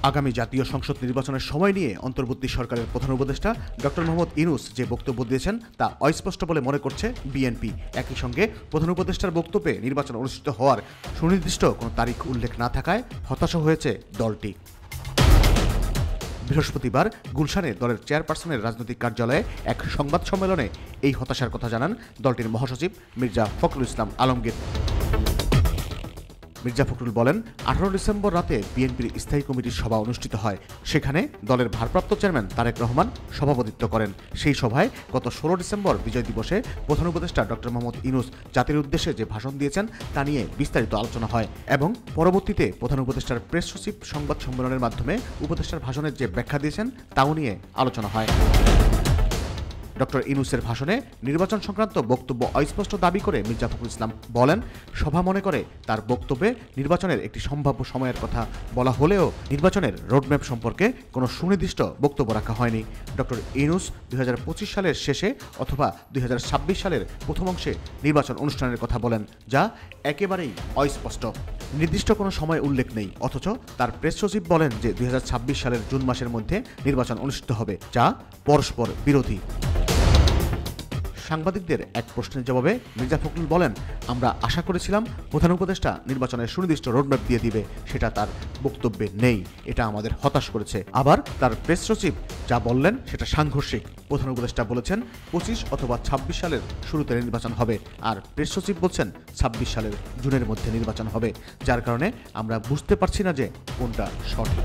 আগামী জাতীয় সংসদ নির্বাচনের সময় নিয়ে অন্তর্বর্তী সরকারের প্রধান উপদেষ্টা ডক্টর মোহাম্মদ ইউনূস যে বক্তব্য দিয়েছেন তা অস্পষ্ট বলে মনে করছে বিএনপি। একই সঙ্গে প্রধান উপদেষ্টার বক্তব্যে নির্বাচন অনুষ্ঠিত হওয়ার সুনির্দিষ্ট কোনো তারিখ উল্লেখ না থাকায় হতাশা হয়েছে দলটি। বৃহস্পতিবার গুলশানে দলের চেয়ারপারসনের রাজনৈতিক কার্যালয়ে এক সংবাদ সম্মেলনে এই হতাশার কথা জানান দলটির মহাসচিব মির্জা ফখরুল ইসলাম আলমগীর। মির্জা ফখরুল বলেন, 18 ডিসেম্বর রাতে বিএনপির স্থায়ী কমিটির সভা অনুষ্ঠিত হয়। সেখানে দলের ভারপ্রাপ্ত চেয়ারম্যান তারেক রহমান সভাপতিত্ব করেন। সেই সভায় গত 16 ডিসেম্বর বিজয় দিবসে প্রধান উপদেষ্টা ডক্টর মোহাম্মদ ইউনূস জাতির উদ্দেশ্যে যে ভাষণ দিয়েছেন তা নিয়ে বিস্তারিত আলোচনা হয় এবং পরবর্তীতে প্রধান উপদেষ্টার প্রেস সচিব সংবাদ সম্মেলনের মাধ্যমে উপদেষ্টার ভাষণের যে ব্যাখ্যা দিয়েছেন তাও নিয়ে আলোচনা হয়। ডক্টর ইউনূসের ভাষণে নির্বাচন সংক্রান্ত বক্তব্য অস্পষ্ট দাবি করে মির্জা ফখরুল ইসলাম বলেন, সভা মনে করে তার বক্তব্যে নির্বাচনের একটি সম্ভাব্য সময়ের কথা বলা হলেও নির্বাচনের রোডম্যাপ সম্পর্কে কোনো সুনির্দিষ্ট বক্তব্য রাখা হয়নি। ডক্টর ইউনূস 2025 সালের শেষে অথবা 2026 সালের প্রথম অংশে নির্বাচন অনুষ্ঠানের কথা বলেন, যা একেবারেই অস্পষ্ট। নির্দিষ্ট কোনো সময় উল্লেখ নেই, অথচ তার প্রেস সচিব বলেন যে 2026 সালের জুন মাসের মধ্যে নির্বাচন অনুষ্ঠিত হবে, যা পরস্পর বিরোধী। সাংবাদিকদের এক প্রশ্নের জবাবে মির্জা ফখরুল বলেন, আমরা আশা করেছিলাম প্রধান উপদেষ্টা নির্বাচনের সুনির্দিষ্ট রোডম্যাপ দিয়ে দিবে, সেটা তার বক্তব্যে নেই। এটা আমাদের হতাশ করেছে। আবার তার প্রেস সচিব যা বললেন সেটা সাংঘর্ষিক। প্রধান উপদেষ্টা বলেছেন 25 অথবা 26 সালের শুরুতে নির্বাচন হবে, আর প্রেস সচিব বলছেন 26 সালের জুনের মধ্যে নির্বাচন হবে, যার কারণে আমরা বুঝতে পারছি না যে কোনটা সঠিক।